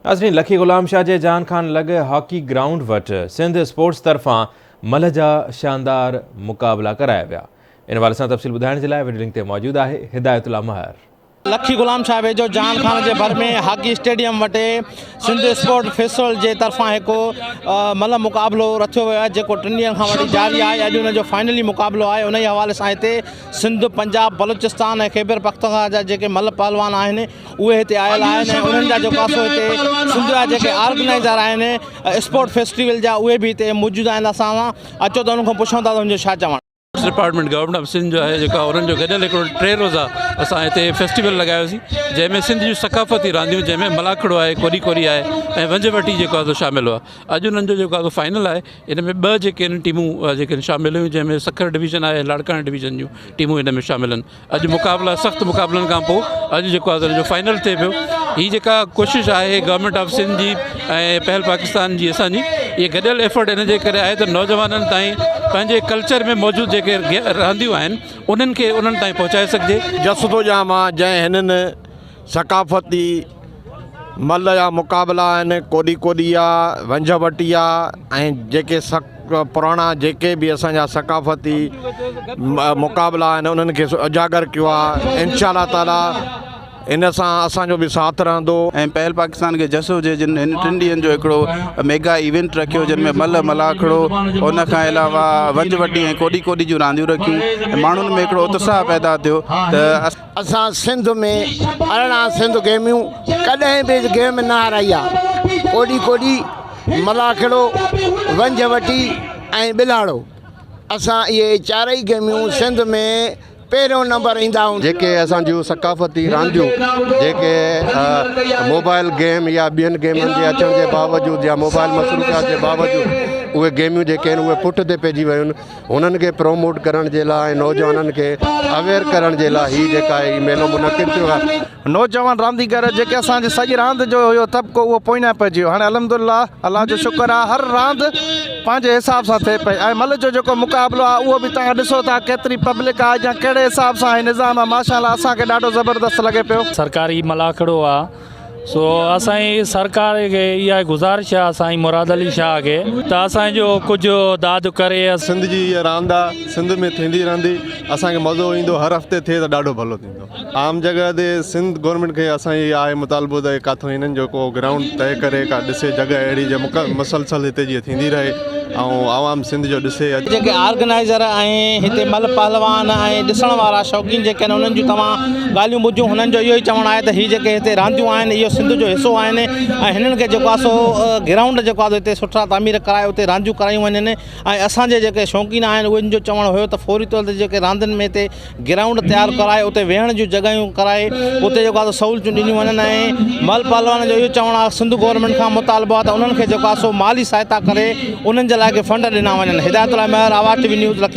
नाज़रीन, लखी ग़ुलाम शाह जे जान खान लॻ हॉकी ग्राउंड वटि सिंध स्पोर्ट्स तरफ़ां मल जा शानदार मुक़ाबला कराया विया। इन वारे सां तफ़सील ॿुधाइण जे लाइ वीडियो लिंक ते मौजूदु आहे हिदायतुल्लाह महर। लखी ग़ुलाम शाह वेझो जान खान जे भर में हॉकी स्टेडियम वटे सिंध स्पोर्ट फेस्टिवल जे तरफ़ां हिकु मल मुक़ाबलो रखियो वियो आहे जेको 3 ॾींहंनि खां वठी जारी आहे। अॼु हुन जो फाइनली मुक़ाबलो आहे। उन हवाले सां हिते सिंध, पंजाब, बलूचिस्तान ऐं ख़ैबर पख्तूनख्वा जा जेके मल पहलवान आहिनि उहे हिते आयल आहिनि ऐं उन्हनि जा जेको आहे हिते सिंध जा जेके ऑर्गेनाइज़र आहिनि स्पोर्ट फेस्टिवल जा उहे बि हिते मौजूदु आहिनि। असां अचो त उन्हनि खां पुछूं था त हुनजो छा चवणु। डिपार्टमेंट गवर्नमेंट ऑफ सिंध जो आहे जेका उन्हनि जो गॾियल हिकिड़ो 3 रोज़ा असां हिते फेस्टिवल लॻायोसीं जंहिंमें सिंध जूं सकाफ़ती रांदियूं जंहिंमें मलाखड़ो आहे, कोरी कोरी आहे ऐं वंजवटी जेको आहे शामिल हुआ। अॼु उन्हनि जो जेको आहे फाइनल आहे। इन में 2 जेके आहिनि टीमूं जेके शामिल हुयूं जंहिंमें सखर डिवीज़न आहे, लाड़काना डिवीज़न जूं टीमूं इन में शामिल आहिनि। अॼु मुक़ाबला सख़्तु मुक़ाबलनि खां पोइ अॼु जेको आहे जो फाइनल थिए पियो। हीअ जेका कोशिशि आहे गवर्नमेंट ऑफ सिंध जी ऐं पहल पाकिस्तान जी असांजी इहे गॾियल एफर्ट इन जे करे आहे त नौजवाननि ताईं पंहिंजे कल्चर में मौजूदु जेके रांदियूं आहिनि उन्हनि खे उन्हनि ताईं पहुचाए सघिजे। जस थो ॼाम आहे जंहिं हिननि सकाफ़ती मल जा मुक़ाबला आहिनि, कोडी कोडी आहे, वंजवटी आहे ऐं जेके पुराणा जेके बि असांजा सकाफ़ती मुक़ाबला आहिनि उन्हनि खे उजागर कयो आहे। इंशाअल्लाह ताला इन सां असांजो बि साथ रहंदो। ऐं पहल पाकिस्तान खे जसो हुजे जिन हिन 3 ॾींहंनि जो हिकिड़ो मेगा इवेंट रखियो जिन में मलाखड़ो उन खां अलावा वंजवटी ऐं कोडी कोडी जूं रांदियूं रखियूं ऐं माण्हुनि में हिकिड़ो उत्साह पैदा थियो त असां सिंध में 18 सिंध गेमियूं कॾहिं बि गेम न हाराई आहे। कोडी कोडी, मलाखड़ो, वंजवटी ऐं बिलाड़ो असां इहे 4 गेमियूं सिंध में पहिरियों नंबर ईंदा आहियूं। जेके असांजूं सकाफ़ती रांदियूं जेके मोबाइल गेम या ॿियनि गेमनि जे अचण जे बावजूदि या मोबाइल मसरूफ़ियात जे बावजूदि उहे गेमियूं जेके आहिनि उहे पुठिते पइजी वियूं आहिनि। उन्हनि खे प्रमोट करण जे लाइ ऐं नौजवाननि खे अवेयर करण जे लाइ हीअ जेका आहे मेलो मुनक़िद थियो आहे। नौजवान रांदीगर जेके असांजे सॼी रांदि जो हुयो तबिको उहो पोइना पइजी वियो। हाणे अल्हम्दुलिल्लाह अल्लाह जो शुक्र आहे हर रांदि पंहिंजे हिसाब सां थिए पई। ऐं मल जो जेको मुक़ाबिलो आहे उहो बि तव्हां ॾिसो था केतिरी पब्लिक आहे या कहिड़े हिसाब सां निज़ाम आहे। माशाअल्लाह असांखे ॾाढो ज़बरदस्त लॻे पियो। सरकारी मलाखड़ो आहे सो असांजी सरकार खे इहा गुज़ारिश आहे असांजी मुराद अली शाह खे त असांजो कुझु दाद करे। सिंध जी इहा रांदि आहे, सिंध में थींदी रहंदी, असांखे मज़ो ईंदो, हर हफ़्ते थिए त ॾाढो भलो थींदो। आम जॻह ते सिंध गवर्नमेंट खे असांजी आहे मुतालबो त किथां हिननि जो को ग्राउंड तय करे का ॾिसे जॻह अहिड़ी जो मुसलसल हिते जीअं थींदी रहे ऐं आवाम सिंध जो ॾिसे। जेके ऑर्गेनाइज़र ऐं हिते मल पहलवान ऐं ॾिसण वारा शौक़ीन जेके आहिनि उन्हनि जूं तव्हां ॻाल्हियूं ॿुधियूं। हुननि जो इहो ई चवणु आहे त हीअ जेके हिते रांदियूं आहिनि इहो सिंध जो हिसो आहिनि ऐं हिननि खे जेको आहे सो ग्राउंड जेको आहे हिते सुठा तामीर कराए उते रांदियूं करायूं वञनि। ऐं असांजे जेके शौक़ीन आहिनि उन्हनि जो चवणु हुयो त फौरी तौर ते जेके रांदियुनि में हिते ग्राउंड तयारु कराए उते वेहण जूं जॻहियूं कराए उते जेको आहे सहूलियतूं ॾिनियूं वञनि। ऐं मल पहलवान जो इहो चवणु आहे सिंध गवर्नमेंट खां मुतालबो आहे त उन्हनि खे जेको आहे सो माली सहायता करे उन्हनि जे लाइ फंड ॾिना वञनि। हिदायतुल्लाह महर, आवाज़ TV न्यूज़ लखी।